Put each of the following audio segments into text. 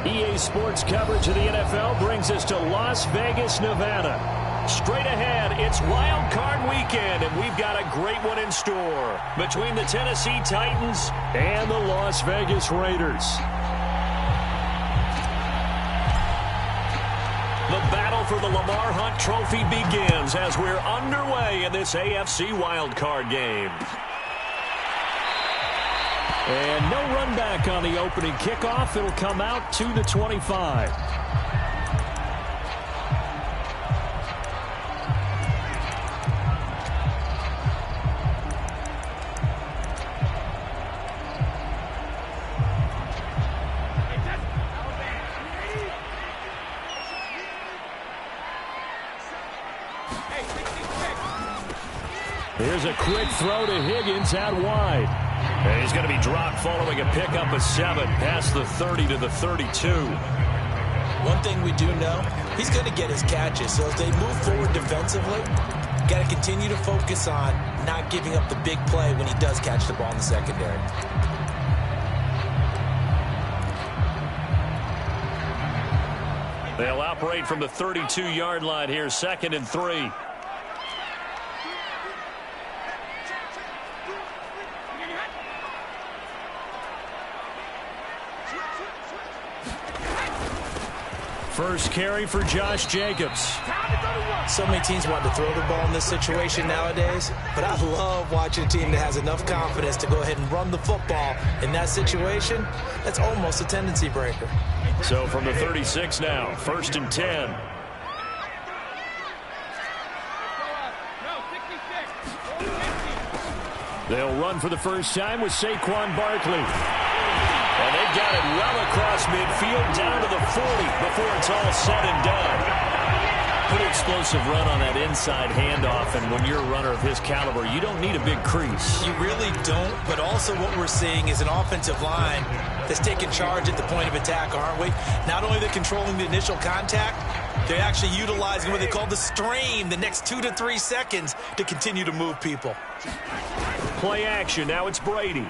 EA Sports coverage of the NFL brings us to Las Vegas, Nevada. Straight ahead, it's Wild Card Weekend, and we've got a great one in store between the Tennessee Titans and the Las Vegas Raiders. The battle for the Lamar Hunt Trophy begins as we're underway in this AFC Wild Card game. And no run back on the opening kickoff. It'll come out to the 25. Here's a quick throw to Higgins out wide. And he's going to be dropped following a pickup of 7 past the 30 to the 32. One thing we do know, he's going to get his catches. So as they move forward defensively, got to continue to focus on not giving up the big play when he does catch the ball in the secondary. They'll operate from the 32-yard line here, 2nd and 3. First carry for Josh Jacobs. So many teams want to throw the ball in this situation nowadays, but I love watching a team that has enough confidence to go ahead and run the football in that situation. That's almost a tendency breaker. So from the 36 now, 1st and 10. They'll run for the first time with Saquon Barkley. And they've got it well across midfield down to the 40 before it's all said and done. Pretty explosive run on that inside handoff, and when you're a runner of his caliber, you don't need a big crease. You really don't, but also what we're seeing is an offensive line that's taking charge at the point of attack, aren't we? Not only are they controlling the initial contact, they're actually utilizing what they call the strain, the next 2 to 3 seconds to continue to move people. Play action. Now it's Brady.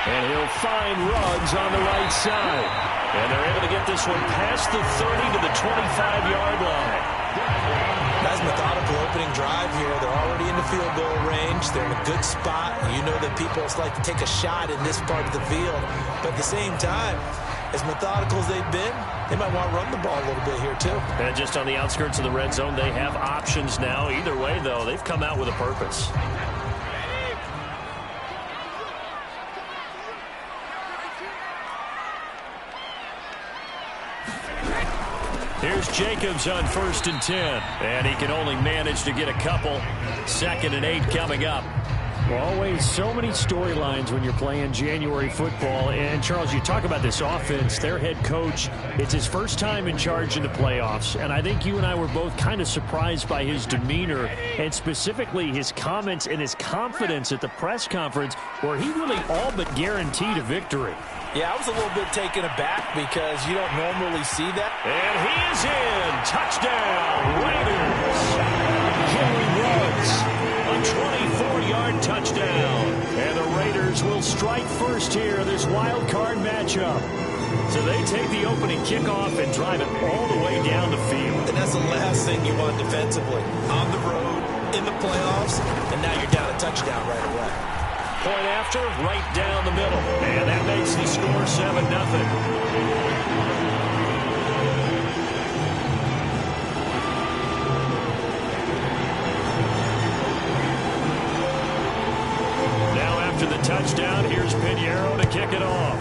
And he'll find Ruggs on the right side. And they're able to get this one past the 30 to the 25-yard line. Nice methodical opening drive here. They're already in the field goal range. They're in a good spot. You know that people like to take a shot in this part of the field. But at the same time, as methodical as they've been, they might want to run the ball a little bit here too. And just on the outskirts of the red zone, they have options now. Either way, though, they've come out with a purpose. Here's Jacobs on 1st and 10. And he can only manage to get a couple. 2nd and 8 coming up. Always so many storylines when you're playing January football. And, Charles, you talk about this offense, their head coach, it's his first time in charge in the playoffs. And I think you and I were both kind of surprised by his demeanor and specifically his comments and his confidence at the press conference where he really all but guaranteed a victory. Yeah, I was a little bit taken aback because you don't normally see that. And he is in. Touchdown, Raiders. Henry Ruggs, a 24-yard touchdown. And the Raiders will strike first here in this wild card matchup. So they take the opening kickoff and drive it all the way down the field. And that's the last thing you want defensively. On the road, in the playoffs, and now you're down a touchdown right away. Point after, right down the middle. And that makes the score 7-0. Now after the touchdown, here's Pinheiro to kick it off.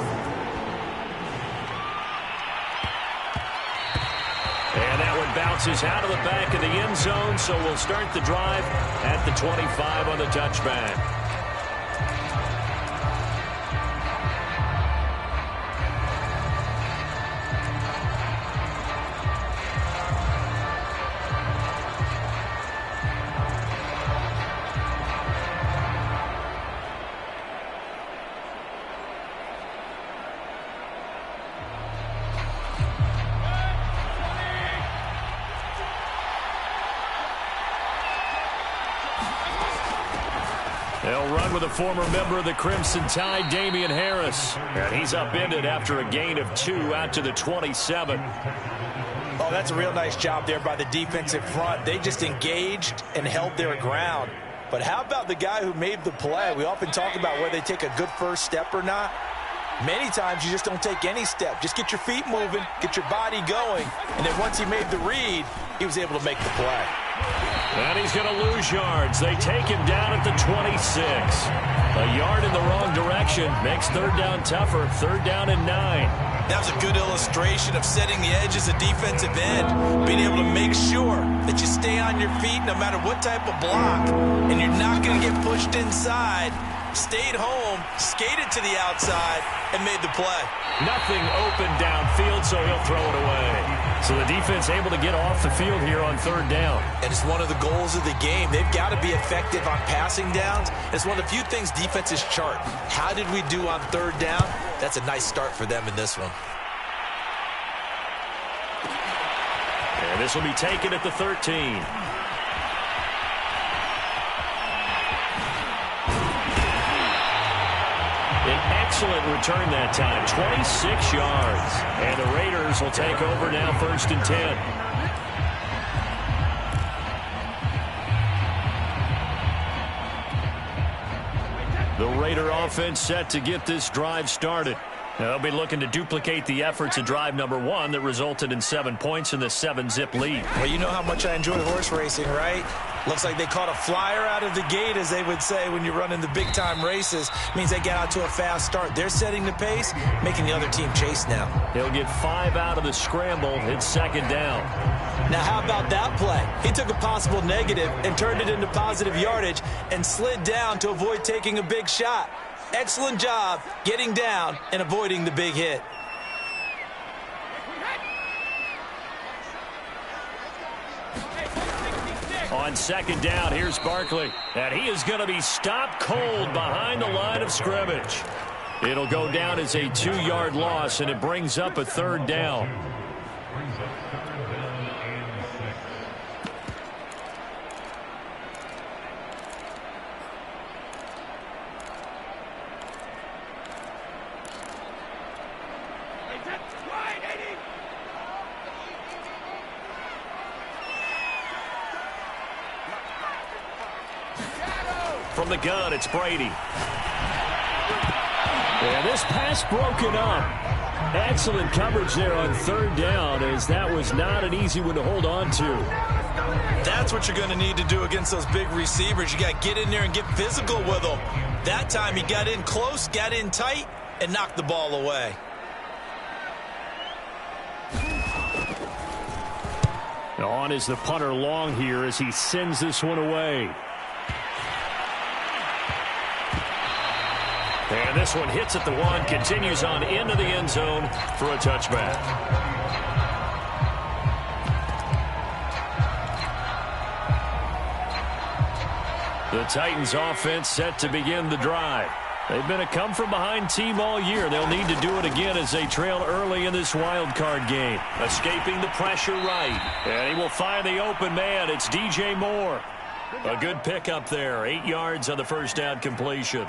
And that one bounces out of the back of the end zone, so we'll start the drive at the 25 on the touchback. They'll run with a former member of the Crimson Tide, Damian Harris. And he's upended after a gain of 2 out to the 27. Oh, that's a real nice job there by the defensive front. They just engaged and held their ground. But how about the guy who made the play? We often talk about whether they take a good first step or not. Many times you just don't take any step. Just get your feet moving, get your body going, and then once he made the read, he was able to make the play. And he's going to lose yards. They take him down at the 26. A yard in the wrong direction makes third down tougher. Third down and 9. That was a good illustration of setting the edge as a defensive end, being able to make sure that you stay on your feet no matter what type of block, and you're not going to get pushed inside. Stayed home, skated to the outside, and made the play. Nothing open downfield, so he'll throw it away. So the defense able to get off the field here on third down. And it's one of the goals of the game. They've got to be effective on passing downs. It's one of the few things defenses chart. How did we do on third down? That's a nice start for them in this one. And this will be taken at the 13. Excellent return that time, 26 yards. And the Raiders will take over now, 1st and 10. The Raider offense set to get this drive started. They'll be looking to duplicate the efforts of drive number 1 that resulted in 7 points in the 7-zip lead. Well, you know how much I enjoy horse racing, right? Looks like they caught a flyer out of the gate, as they would say when you're running the big-time races. Means they get out to a fast start. They're setting the pace, making the other team chase now. They'll get 5 out of the scramble. It's second down. Now, how about that play? He took a possible negative and turned it into positive yardage and slid down to avoid taking a big shot. Excellent job getting down and avoiding the big hit. On second down, here's Barkley. And he is going to be stopped cold behind the line of scrimmage. It'll go down as a 2-yard loss, and it brings up a third down. From the gun, it's Brady. And this pass broken up. Excellent coverage there on third down, as that was not an easy one to hold on to. That's what you're going to need to do against those big receivers. You got to get in there and get physical with them. That time he got in close, got in tight, and knocked the ball away. On is the punter Long here as he sends this one away. And this one hits at the 1, continues on into the end zone for a touchback. The Titans offense set to begin the drive. They've been a come-from-behind team all year. They'll need to do it again as they trail early in this wild card game. Escaping the pressure right. And he will find the open man. It's DJ Moore. A good pickup there. 8 yards on the first down completion.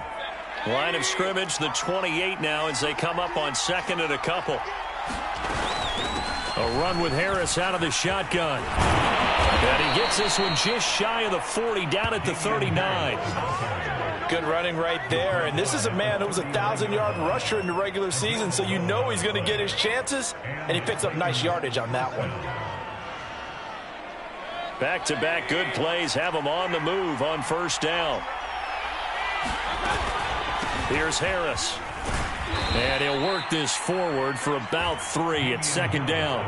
Line of scrimmage, the 28 now as they come up on second and a couple. A run with Harris out of the shotgun. And he gets this one just shy of the 40, down at the 39. Good running right there. And this is a man who was a 1,000-yard rusher in the regular season, so you know he's going to get his chances, and he picks up nice yardage on that one. Back-to-back good plays have him on the move on first down. Here's Harris. And he'll work this forward for about 3 at second down.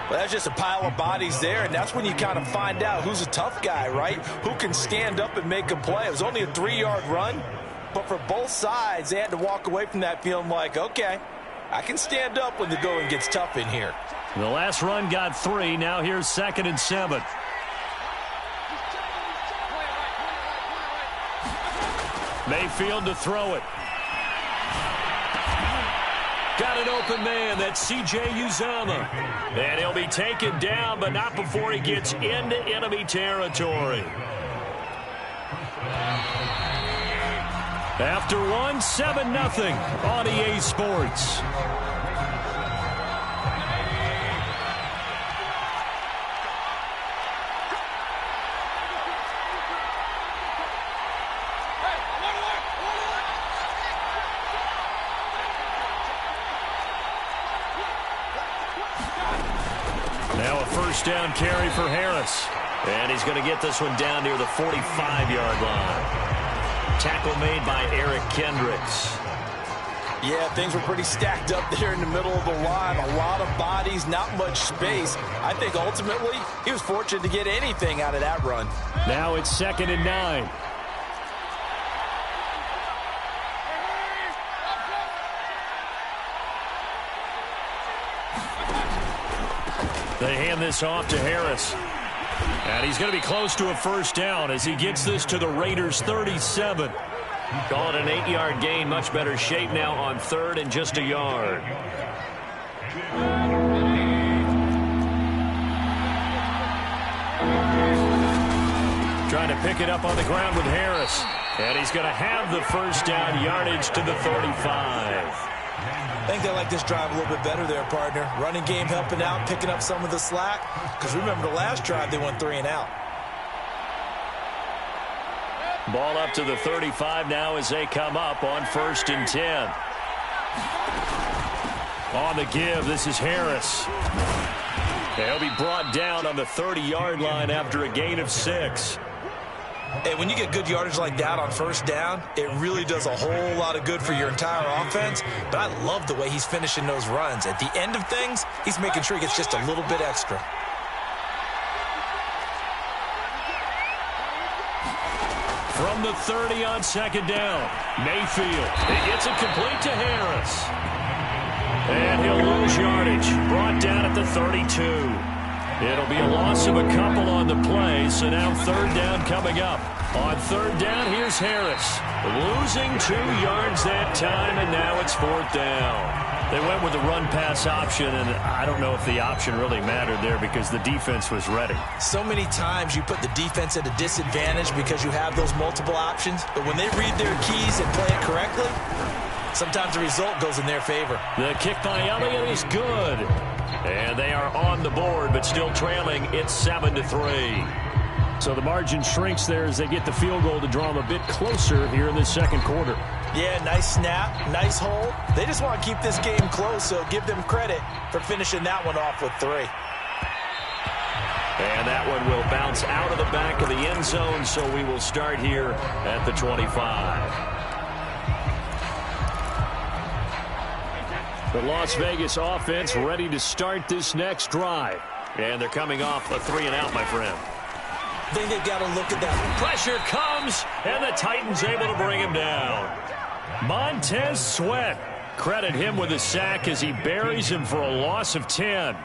Well, that's just a pile of bodies there, and that's when you kind of find out who's a tough guy, right? Who can stand up and make a play. It was only a 3-yard run, but for both sides, they had to walk away from that feeling like, okay, I can stand up when the going gets tough in here. The last run got 3. Now here's 2nd and 7. Mayfield to throw it. Got an open man. That's C.J. Uzomah. And he'll be taken down, but not before he gets into enemy territory. After one, 7-0 on EA Sports. Now a first down carry for Harris. And he's going to get this one down near the 45-yard line. Tackle made by Eric Kendricks. Yeah, things were pretty stacked up there in the middle of the line. A lot of bodies, not much space. I think ultimately he was fortunate to get anything out of that run. Now it's 2nd and 9. They hand this off to Harris. And he's going to be close to a first down as he gets this to the Raiders' 37. Call it an 8-yard gain. Much better shape now on 3rd and just a yard. Trying to pick it up on the ground with Harris. And he's going to have the first down, yardage to the 35. I think they like this drive a little bit better there, partner. Running game helping out, picking up some of the slack. Because remember the last drive, they went 3 and out. Ball up to the 35 now as they come up on 1st and 10. On the give, this is Harris. He'll be brought down on the 30-yard line after a gain of 6. Hey, when you get good yardage like that on first down, it really does a whole lot of good for your entire offense. But I love the way he's finishing those runs. At the end of things, he's making sure he gets just a little bit extra. From the 30 on 2nd down, Mayfield. He gets it complete to Harris. And he'll lose yardage. Brought down at the 32. It'll be a loss of a couple on the play, so now 3rd down coming up. On 3rd down, here's Harris. Losing 2 yards that time, and now it's 4th down. They went with the run-pass option, and I don't know if the option really mattered there because the defense was ready. So many times you put the defense at a disadvantage because you have those multiple options, but when they read their keys and play it correctly, sometimes the result goes in their favor. The kick by Elliott is good. And they are on the board, but still trailing. It's 7-3. So the margin shrinks there as they get the field goal to draw them a bit closer here in the 2nd quarter. Yeah, nice snap, nice hold. They just want to keep this game close, so give them credit for finishing that one off with 3. And that one will bounce out of the back of the end zone, so we will start here at the 25. The Las Vegas offense ready to start this next drive. And they're coming off a 3-and-out, my friend. I think they've got to look at that. Pressure comes, and the Titans able to bring him down. Montez Sweat. Credit him with a sack as he buries him for a loss of 10.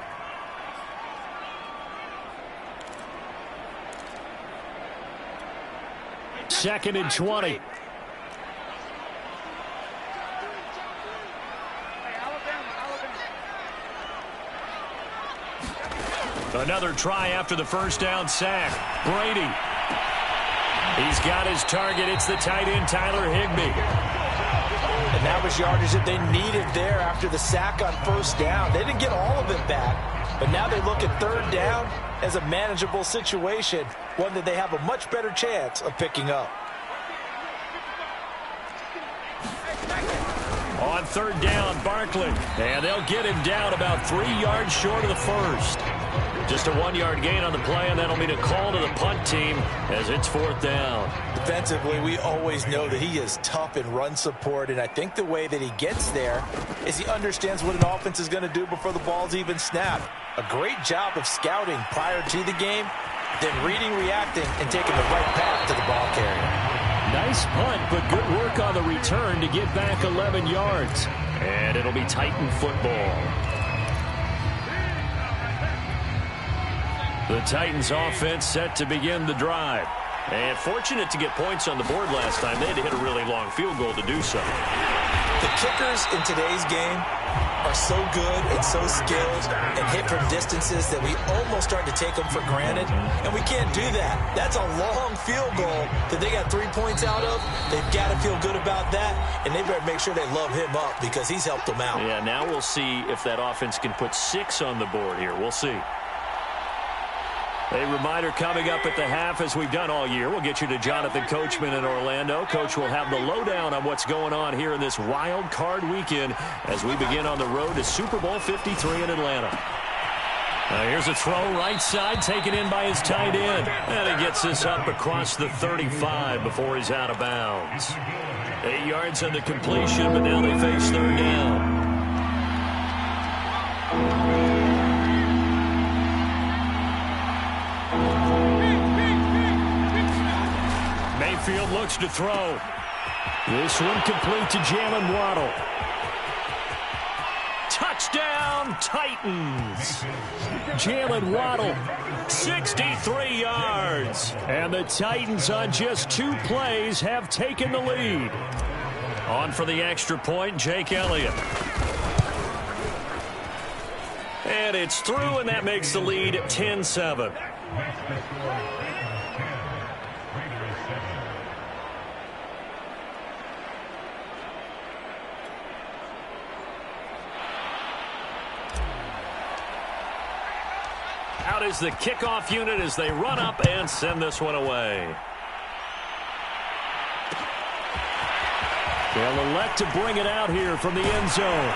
Second and 20. Another try after the first down sack. Brady. He's got his target. It's the tight end, Tyler Higbee. And that was yardage that they needed there after the sack on first down. They didn't get all of it back, but now they look at 3rd down as a manageable situation, one that they have a much better chance of picking up. On 3rd down, Barkley. And they'll get him down about 3 yards short of the first. Just a 1-yard gain on the play, and that'll mean a call to the punt team as it's 4th down. Defensively, we always know that he is tough in run support, and I think the way that he gets there is he understands what an offense is going to do before the ball's even snapped. A great job of scouting prior to the game, then reading, reacting, and taking the right path to the ball carrier. Nice punt, but good work on the return to get back 11 yards. And it'll be Titan football. The Titans offense set to begin the drive. And fortunate to get points on the board last time. They had to hit a really long field goal to do so. The kickers in today's game are so good and so skilled and hit from distances that we almost start to take them for granted, and we can't do that. That's a long field goal that they got 3 points out of. They've got to feel good about that, and they better make sure they love him up because he's helped them out. Yeah, now we'll see if that offense can put 6 on the board here. We'll see. A reminder coming up at the half, as we've done all year. We'll get you to Jonathan Coachman in Orlando. Coach will have the lowdown on what's going on here in this wild card weekend as we begin on the road to Super Bowl 53 in Atlanta. Here's a throw right side taken in by his tight end. And he gets this up across the 35 before he's out of bounds. 8 yards on the completion, but now they face third down. Mayfield looks to throw. This one complete to Jalen Waddle. Touchdown, Titans. Jalen Waddle, 63 yards. And the Titans on just 2 plays have taken the lead. On for the extra point, Jake Elliott. And it's through, and that makes the lead 10-7. Out is the kickoff unit as they run up and send this one away. They'll elect to bring it out here from the end zone.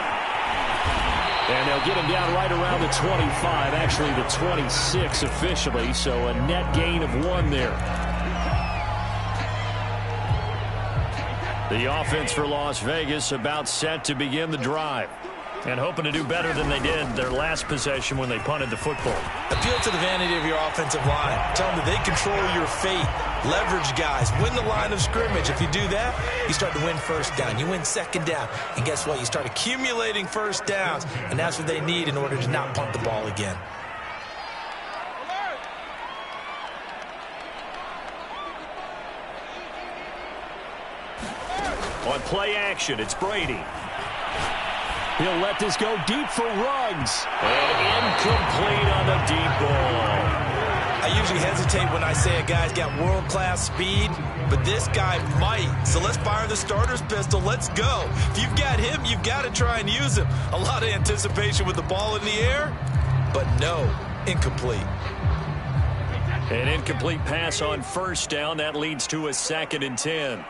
And they'll get him down right around the 25, actually the 26 officially, so a net gain of 1 there. The offense for Las Vegas about set to begin the drive. And hoping to do better than they did their last possession when they punted the football. Appeal to the vanity of your offensive line. Tell them that they control your fate. Leverage guys. Win the line of scrimmage. If you do that, you start to win first down. You win second down. And guess what? You start accumulating first downs. And that's what they need in order to not punt the ball again. On play action, it's Brady. He'll let this go deep for Ruggs. And incomplete on the deep ball. I usually hesitate when I say a guy's got world-class speed, but this guy might. So let's fire the starter's pistol. Let's go. If you've got him, you've got to try and use him. A lot of anticipation with the ball in the air, but no, incomplete. An incomplete pass on first down. That leads to a 2nd and 10.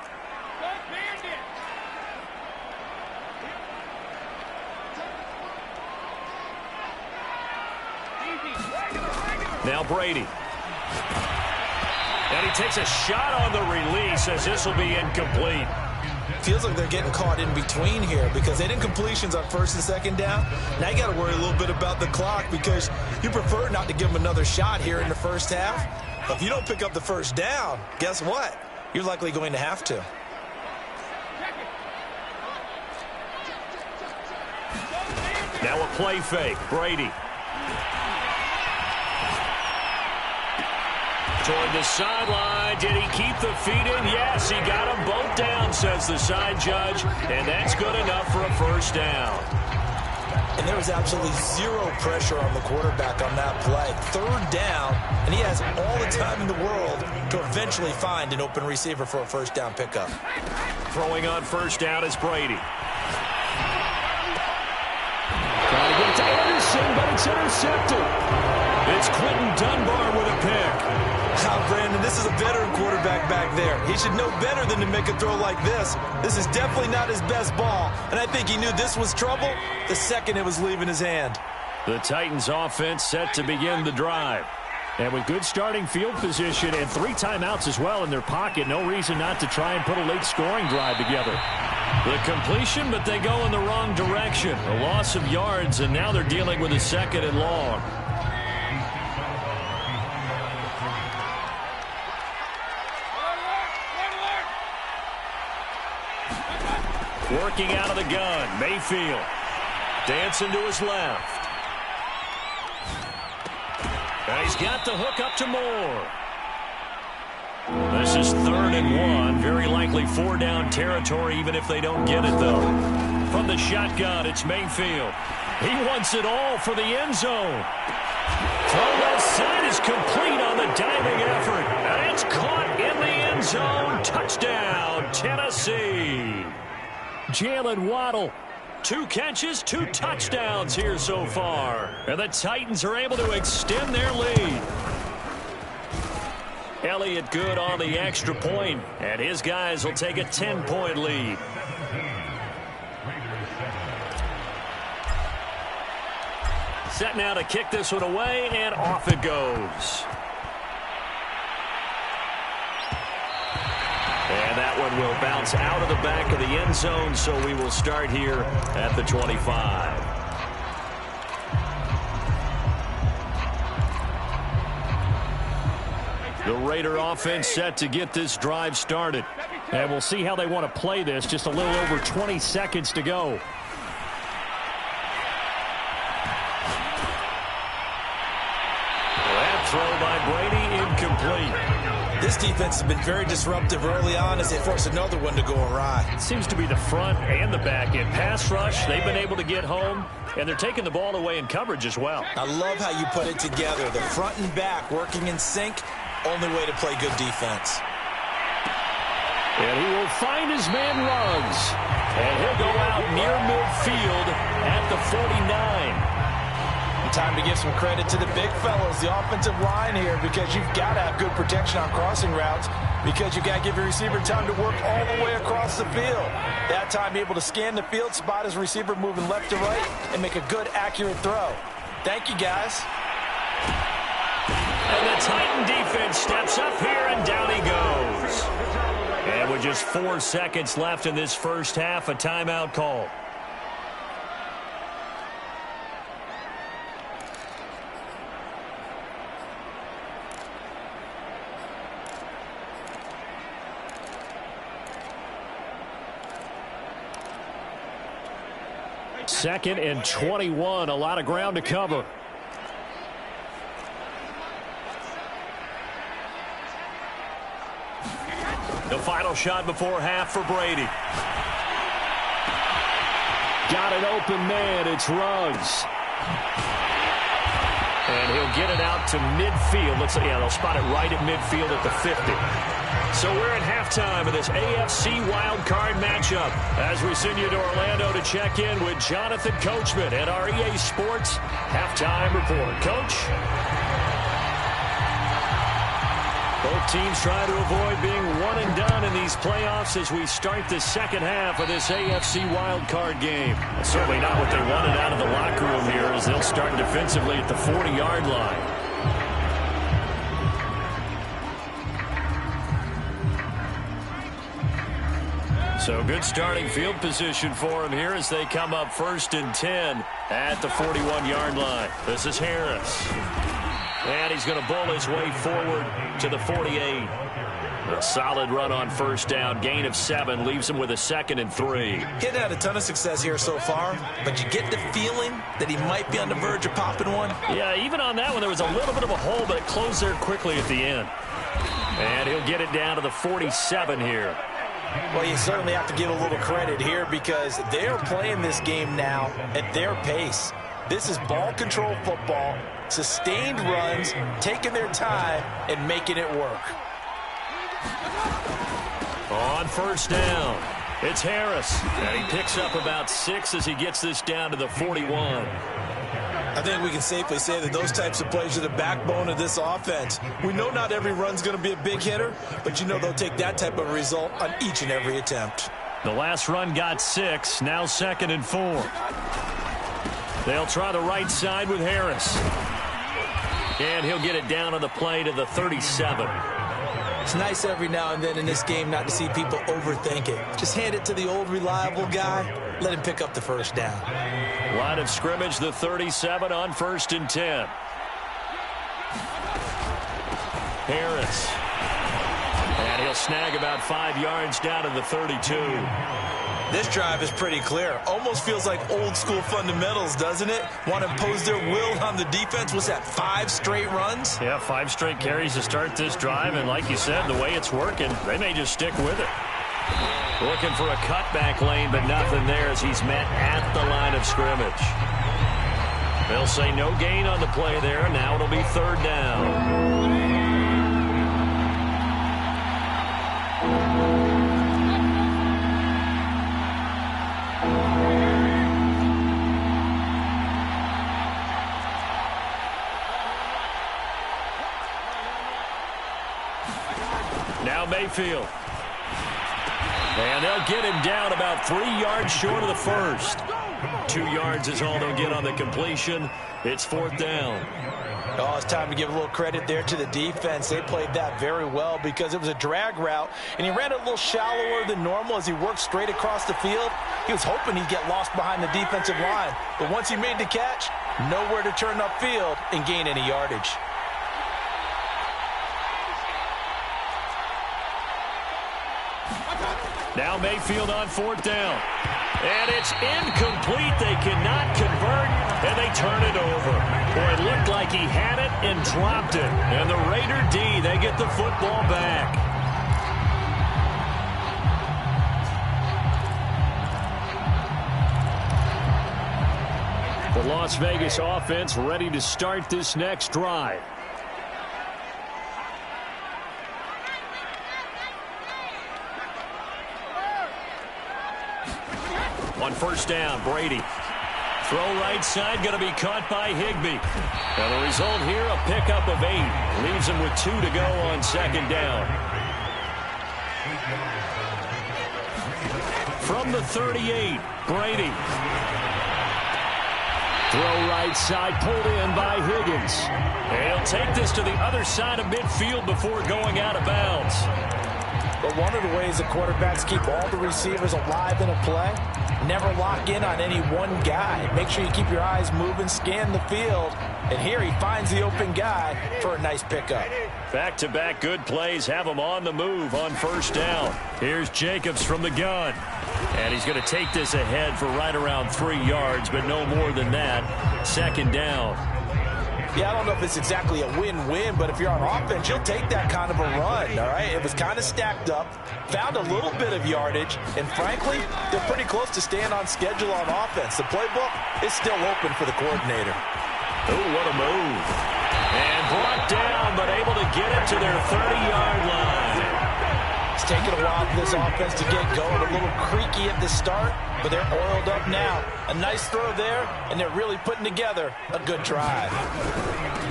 Now Brady. And he takes a shot on the release as this will be incomplete. Feels like they're getting caught in between here because they did incompletions on first and second down. Now you got to worry a little bit about the clock because you prefer not to give them another shot here in the first half. But if you don't pick up the first down, guess what? You're likely going to have to. Now a play fake. Brady. Toward the sideline. Did he keep the feet in? Yes, he got them both down, says the side judge. And that's good enough for a first down. And there was absolutely zero pressure on the quarterback on that play. Third down, and he has all the time in the world to eventually find an open receiver for a first down pickup. Throwing on first down is Brady. Trying to get it to Anderson, but it's intercepted. It's Quentin Dunbar with a pick. Now, Brandon, this is a veteran quarterback back there. He should know better than to make a throw like this. This is definitely not his best ball, and I think he knew this was trouble the second it was leaving his hand. The Titans offense set to begin the drive. And with good starting field position and 3 timeouts as well in their pocket, no reason not to try and put a late scoring drive together. The completion, but they go in the wrong direction. A loss of yards, and now they're dealing with a 2nd and long. Working out of the gun, Mayfield. Dancing to his left. And he's got the hook up to Moore. This is 3rd and 1. Very likely 4 down territory, even if they don't get it, though. From the shotgun, it's Mayfield. He wants it all for the end zone. Throw left side is complete on the diving effort. And it's caught in the end zone. Touchdown, Tennessee. Jalen Waddle. 2 catches, 2 touchdowns here so far. And the Titans are able to extend their lead. Elliott good on the extra point, and his guys will take a 10-point lead. Set now to kick this one away, and off it goes. And that one will bounce out of the back of the end zone, so we will start here at the 25. The Raider offense set to get this drive started. And we'll see how they want to play this. Just a little over 20 seconds to go. That throw by Brady incomplete. This defense has been very disruptive early on as they force another one to go awry. Seems to be the front and the back end. Pass rush, they've been able to get home, and they're taking the ball away in coverage as well. I love how you put it together. The front and back working in sync, only way to play good defense. And he will find his man Ruggs. And he'll go out near midfield at the 49. Time to give some credit to the big fellows, the offensive line here, because you've got to have good protection on crossing routes, because you've got to give your receiver time to work all the way across the field. That time able to scan the field, spot his receiver moving left to right, and make a good, accurate throw. Thank you, guys. And the Titan defense steps up here, and down he goes. And with just 4 seconds left in this first half, a timeout call. Second and 21, a lot of ground to cover. The final shot before half for Brady. Got an open man, it's Ruggs. And he'll get it out to midfield. Let's see, yeah, they'll spot it right at midfield at the 50. So we're at halftime of this AFC wildcard matchup as we send you to Orlando to check in with Jonathan Coachman at our EA Sports Halftime Report. Coach? Both teams try to avoid being one and done in these playoffs as we start the second half of this AFC wildcard game. Certainly not what they wanted out of the locker room here as they'll start defensively at the 40-yard line. So good starting field position for them here as they come up 1st and 10 at the 41-yard line. This is Harris. And he's going to bowl his way forward to the 48. A solid run on first down. Gain of 7 leaves him with a 2nd and 3. He's had a ton of success here so far, but you get the feeling that he might be on the verge of popping one. Yeah, even on that one, there was a little bit of a hole, but it closed there quickly at the end. And he'll get it down to the 47 here. Well, you certainly have to give a little credit here because they're playing this game now at their pace. This is ball control football, sustained runs, taking their time, and making it work. On first down, it's Harris. And he picks up about 6 as he gets this down to the 41. I think we can safely say that those types of plays are the backbone of this offense. We know not every run's going to be a big hitter, but you know they'll take that type of result on each and every attempt. The last run got 6, now 2nd and 4. They'll try the right side with Harris. And he'll get it down on the play to the 37. It's nice every now and then in this game not to see people overthink it. Just hand it to the old reliable guy. Let him pick up the first down. Line of scrimmage, the 37 on 1st and 10. Harris. And he'll snag about 5 yards down to the 32. This drive is pretty clear. Almost feels like old school fundamentals, doesn't it? Want to impose their will on the defense. Was that 5 straight runs? Yeah, 5 straight carries to start this drive. And like you said, the way it's working, they may just stick with it. Looking for a cutback lane, but nothing there as he's met at the line of scrimmage. They'll say no gain on the play there. Now it'll be 3rd down. Now Mayfield. And they'll get him down about 3 yards short of the first. 2 yards is all they'll get on the completion. It's 4th down. Oh, it's time to give a little credit there to the defense. They played that very well because it was a drag route, and he ran it a little shallower than normal as he worked straight across the field. He was hoping he'd get lost behind the defensive line, but once he made the catch, nowhere to turn upfield and gain any yardage. Now Mayfield on 4th down. And it's incomplete. They cannot convert, and they turn it over. Boy, it looked like he had it and dropped it. And the Raider D, they get the football back. The Las Vegas offense ready to start this next drive. On 1st down, Brady. Throw right side, going to be caught by Higbee. And the result here, a pickup of 8. Leaves him with 2 to go on 2nd down. From the 38, Brady. Throw right side, pulled in by Higgins. And he'll take this to the other side of midfield before going out of bounds. But one of the ways the quarterbacks keep all the receivers alive in a play, never lock in on any one guy. Make sure you keep your eyes moving, scan the field. And here he finds the open guy for a nice pickup. Back-to-back good plays have him on the move on 1st down. Here's Jacobs from the gun. And he's going to take this ahead for right around 3 yards, but no more than that. 2nd down. Yeah, I don't know if it's exactly a win-win, but if you're on offense, you'll take that kind of a run, all right? It was kind of stacked up, found a little bit of yardage, and frankly, they're pretty close to staying on schedule on offense. The playbook is still open for the coordinator. Oh, what a move. And brought down, but able to get it to their 30-yard line. It's taken a while for this offense to get going. A little creaky at the start, but they're oiled up now. A nice throw there, and they're really putting together a good drive.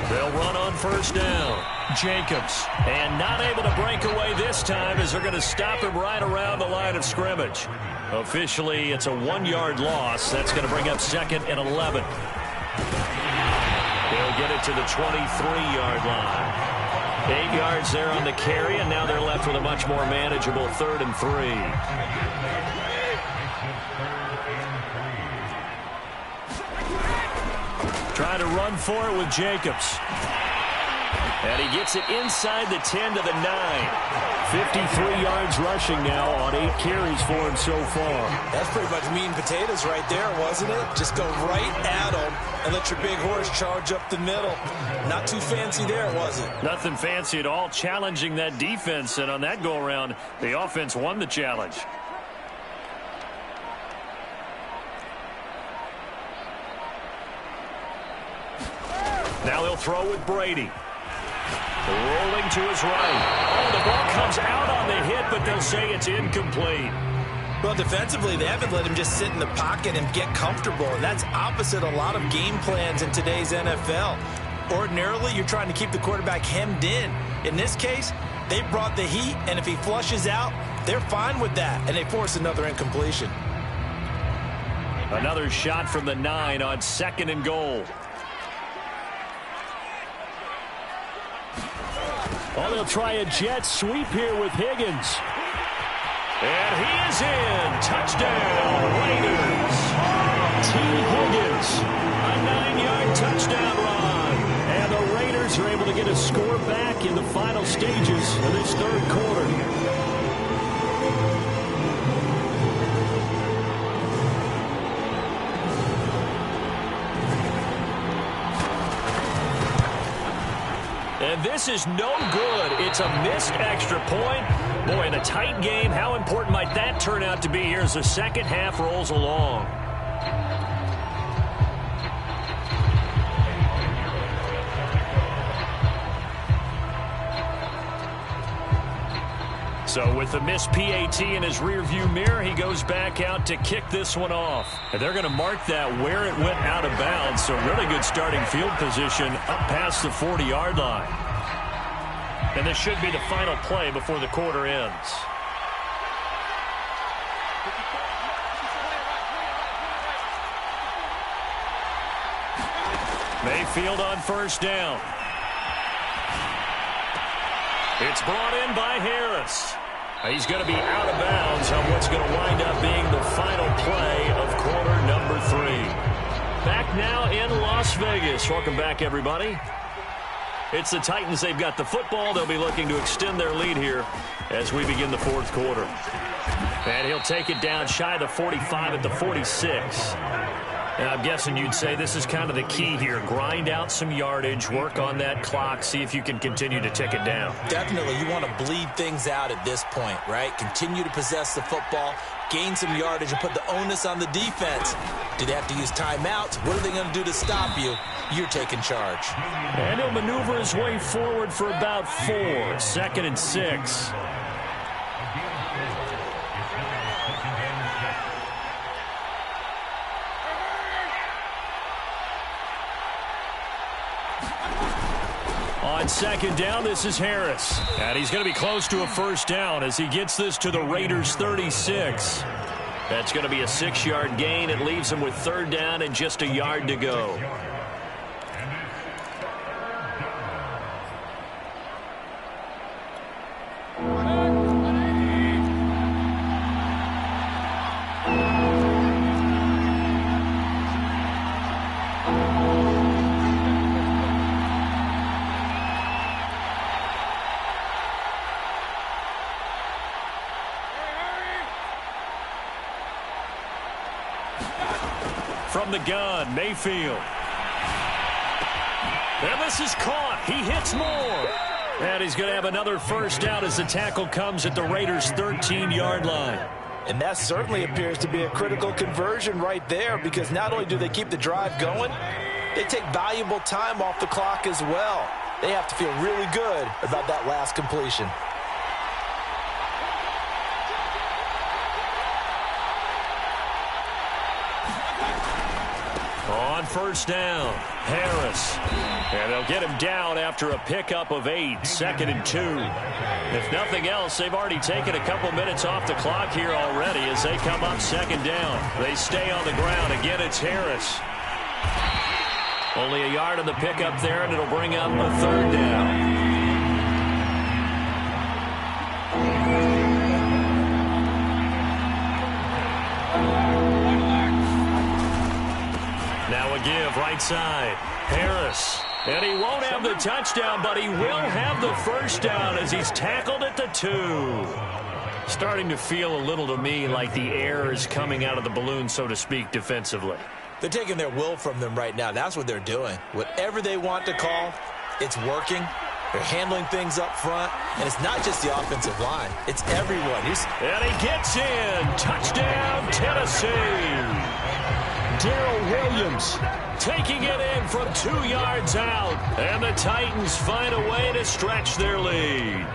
They'll run on 1st down. Jacobs. And not able to break away this time as they're going to stop him right around the line of scrimmage. Officially, it's a 1-yard loss. That's going to bring up 2nd and 11. They'll get it to the 23-yard line. 8 yards there on the carry, and now they're left with a much more manageable 3rd and 3. Trying to run for it with Jacobs. And he gets it inside the 10 to the 9. 53 yards rushing now on 8 carries for him so far. That's pretty much meat and potatoes right there, wasn't it? Just go right at him and let your big horse charge up the middle. Not too fancy there, was it? Nothing fancy at all, challenging that defense. And on that go-around, the offense won the challenge. Now they'll throw with Brady. Rolling to his right. Oh, the ball comes out on the hit, but they'll say it's incomplete. Well, defensively, they haven't let him just sit in the pocket and get comfortable, and that's opposite a lot of game plans in today's NFL. Ordinarily, you're trying to keep the quarterback hemmed in. In this case, they brought the heat, and if he flushes out, they're fine with that, and they force another incompletion. Another shot from the 9 on 2nd and goal. Oh, they'll try a jet sweep here with Higgins. And he is in. Touchdown, Raiders. T. Higgins, a 9-yard touchdown run. And the Raiders are able to get a score back in the final stages of this 3rd quarter. And this is no good. It's a missed extra point. Boy, in a tight game, how important might that turn out to be here as the second half rolls along? So with the missed PAT in his rearview mirror, he goes back out to kick this one off. And they're going to mark that where it went out of bounds. So really good starting field position up past the 40-yard line. And this should be the final play before the quarter ends. Mayfield on first down. It's brought in by Harris. He's going to be out of bounds on what's going to wind up being the final play of quarter number 3. Back now in Las Vegas. Welcome back, everybody. It's the Titans. They've got the football. They'll be looking to extend their lead here as we begin the fourth quarter. And he'll take it down shy of the 45 at the 46. And I'm guessing you'd say this is kind of the key here. Grind out some yardage, work on that clock, see if you can continue to tick it down. Definitely. You want to bleed things out at this point, right? Continue to possess the football, gain some yardage, and put the onus on the defense. Do they have to use timeouts? What are they going to do to stop you? You're taking charge. And he'll maneuver his way forward for about 4. 2nd and 6. On second down, this is Harris. And he's going to be close to a first down as he gets this to the Raiders' 36. That's going to be a 6-yard gain. It leaves him with third down and just a yard to go. From the gun, Mayfield. And this is caught. He hits more. And he's going to have another first down as the tackle comes at the Raiders' 13-yard line. And that certainly appears to be a critical conversion right there, because not only do they keep the drive going, they take valuable time off the clock as well. They have to feel really good about that last completion. On first down, Harris. And they'll get him down after a pickup of 8, 2nd and 2. If nothing else, they've already taken a couple minutes off the clock here already as they come up 2nd down. They stay on the ground. Again, it's Harris. Only a yard on the pickup there, and it'll bring up a third down. Now a give, right side. Harris. And he won't have the touchdown, but he will have the first down as he's tackled at the 2. Starting to feel a little to me like the air is coming out of the balloon, so to speak, defensively. They're taking their will from them right now. That's what they're doing. Whatever they want to call, it's working. They're handling things up front. And it's not just the offensive line. It's everyone. And he gets in. Touchdown, Tennessee. Darrell Williams taking it in from 2 yards out. And the Titans find a way to stretch their lead.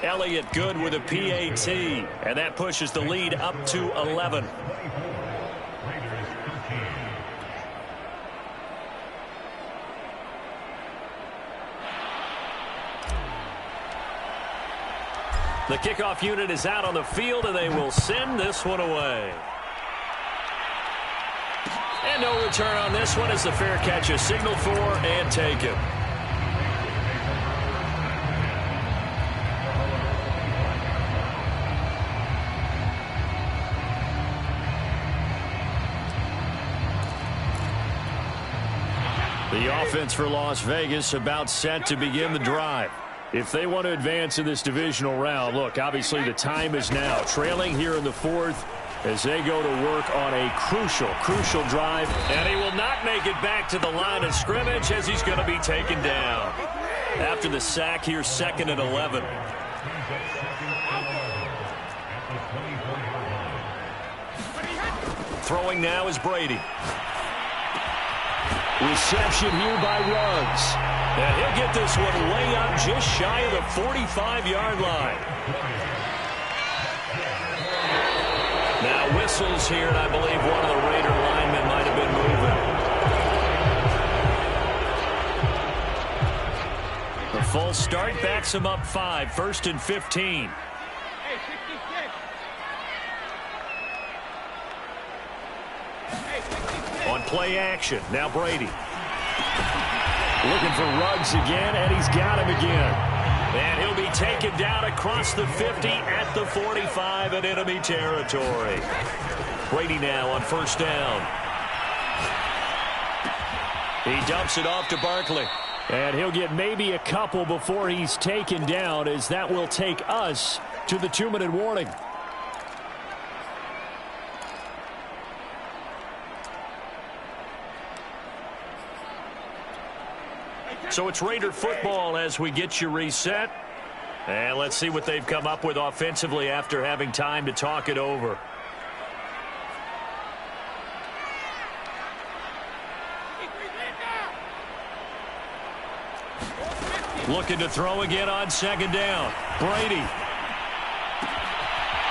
Elliott good with a PAT. And that pushes the lead up to 11. The kickoff unit is out on the field, and they will send this one away. And no return on this one as the fair catch is signaled for and taken. The offense for Las Vegas about set to begin the drive. If they want to advance in this divisional round, look, obviously the time is now. Trailing here in the 4th as they go to work on a crucial drive. And he will not make it back to the line of scrimmage as he's going to be taken down. After the sack here, 2nd and 11. Throwing now is Brady. Reception here by Ruggs. And he'll get this one way up just shy of the 45-yard line. Now whistles here, and I believe one of the Raider linemen might have been moving. The full start backs him up 5, 1st and 15. On play action, now Brady. Looking for Ruggs again, and he's got him again. And he'll be taken down across the 50 at the 45 in enemy territory. Brady now on 1st down. He dumps it off to Barkley. And he'll get maybe a couple before he's taken down, as that will take us to the 2-minute warning. So it's Raider football as we get you reset. And let's see what they've come up with offensively after having time to talk it over. Looking to throw again on 2nd down. Brady.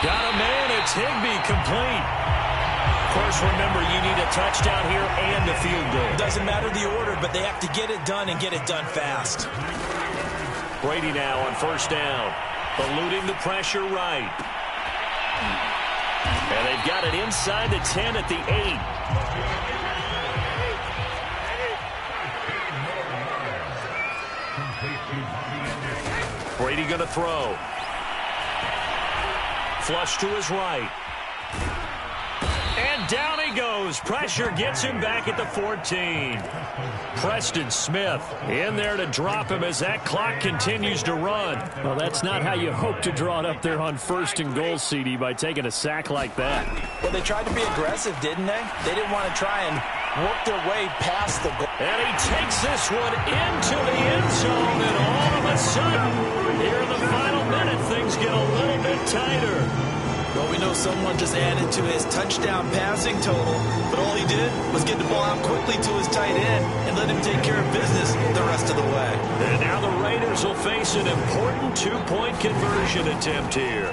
Got a man. It's Higbee, complete. Of course, remember, you need a touchdown here and a field goal. Doesn't matter the order, but they have to get it done and get it done fast. Brady now on 1st down. Eluding the pressure right. And they've got it inside the 10 at the 8. Brady going to throw. Flush to his right. And down he goes. Pressure gets him back at the 14. Preston Smith in there to drop him as that clock continues to run. Well, that's not how you hope to draw it up there on 1st and goal, CD, by taking a sack like that. Well, they tried to be aggressive, didn't they? They didn't want to try and work their way past the goal. And he takes this one into the end zone, and all of a sudden, here in the final minute, things get a little bit tighter. Well, we know someone just added to his touchdown passing total, but all he did was get the ball out quickly to his tight end and let him take care of business the rest of the way. And now the Raiders will face an important 2-point conversion attempt here.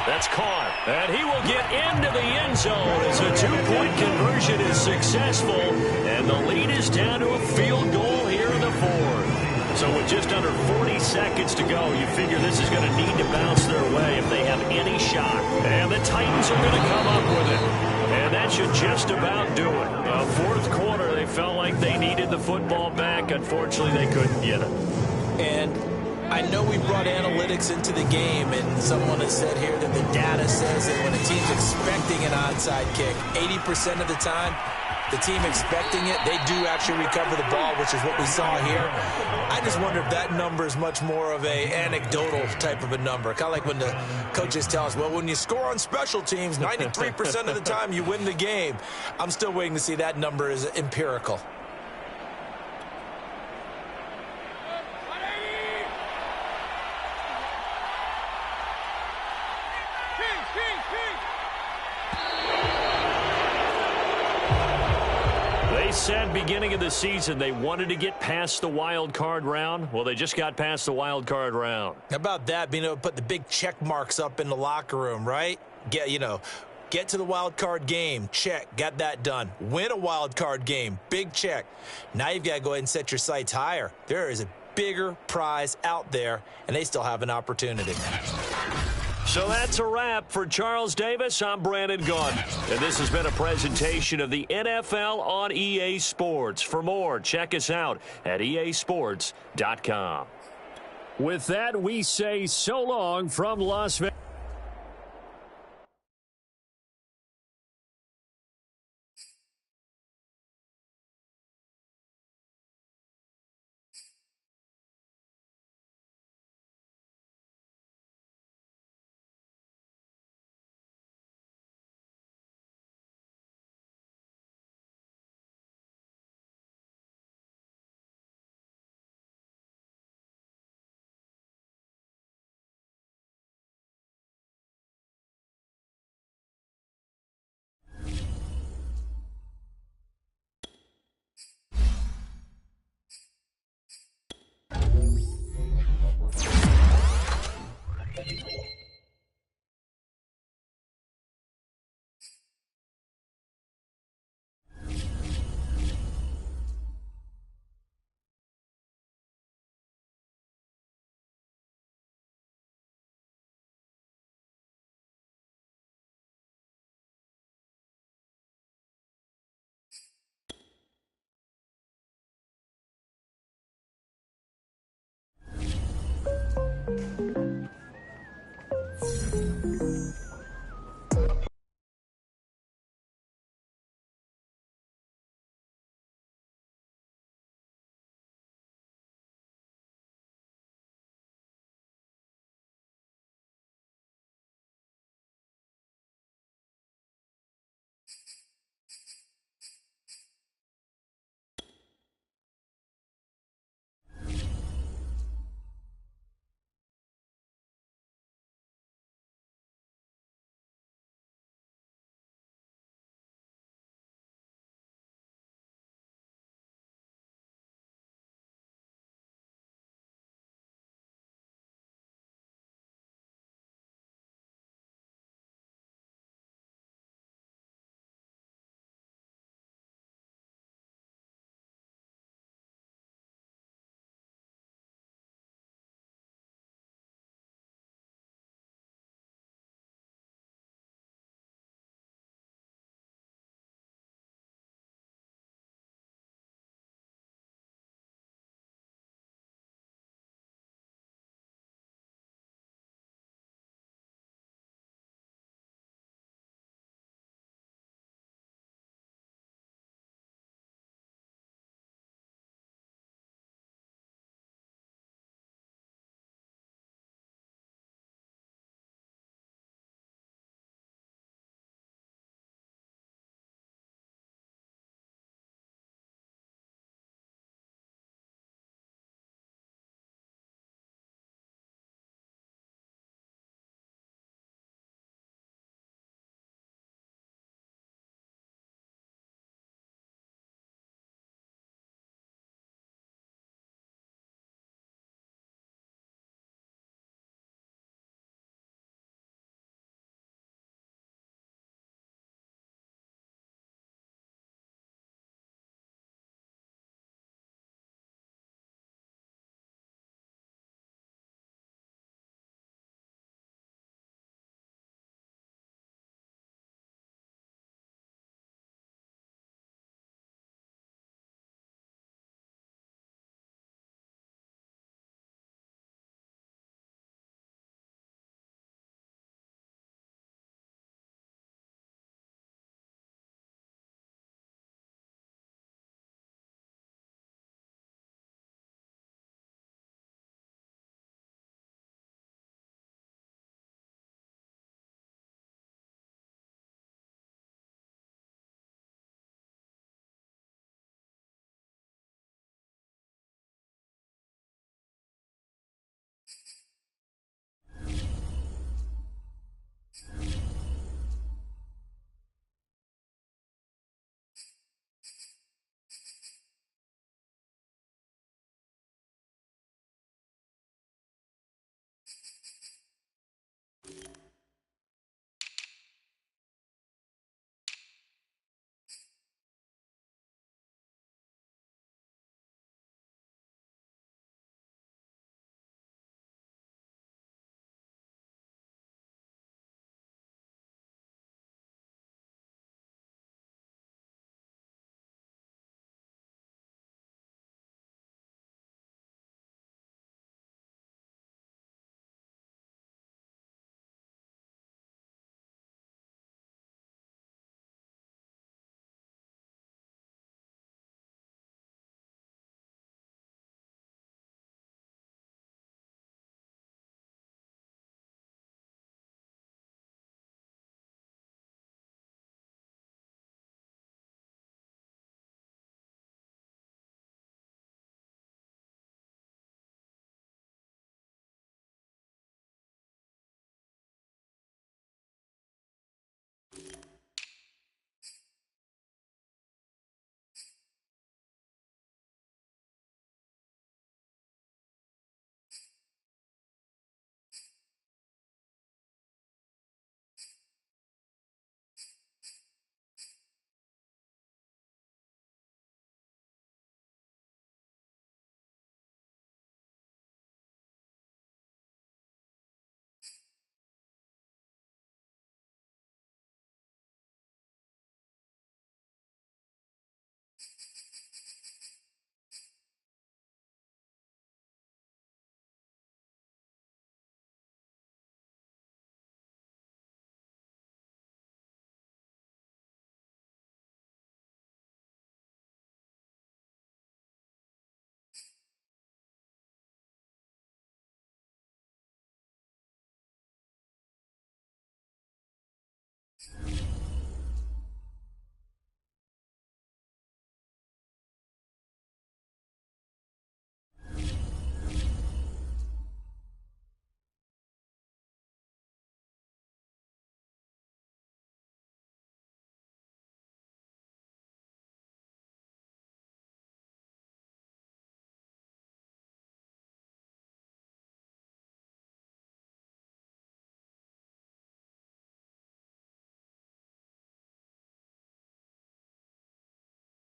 That's caught, and he will get into the end zone as a 2-point conversion is successful, and the lead is down to a field goal here in the 4th. So with just under 40 seconds to go, you figure this is going to need to bounce their way if they have any shot. And the Titans are going to come up with it. And that should just about do it. 4th quarter, they felt like they needed the football back. Unfortunately, they couldn't get it. And I know we brought analytics into the game, and someone has said here that the data says that when a team's expecting an onside kick, 80% of the time, the team expecting it, they do actually recover the ball, which is what we saw here. I just wonder if that number is much more of a anecdotal type of a number. Kind of like when the coaches tell us, well, when you score on special teams, 93% of the time you win the game. I'm still waiting to see that number is empirical. They said beginning of the season they wanted to get past the wild card round. Well, they just got past the wild card round. How about that, being able to put the big check marks up in the locker room, right? Get to the wild card game, check, got that done. Win a wild card game, big check. Now you've got to go ahead and set your sights higher. There is a bigger prize out there, and they still have an opportunity. So that's a wrap for Charles Davis. I'm Brandon Gaudin, and this has been a presentation of the NFL on EA Sports. For more, check us out at easports.com. With that, we say so long from Las Vegas.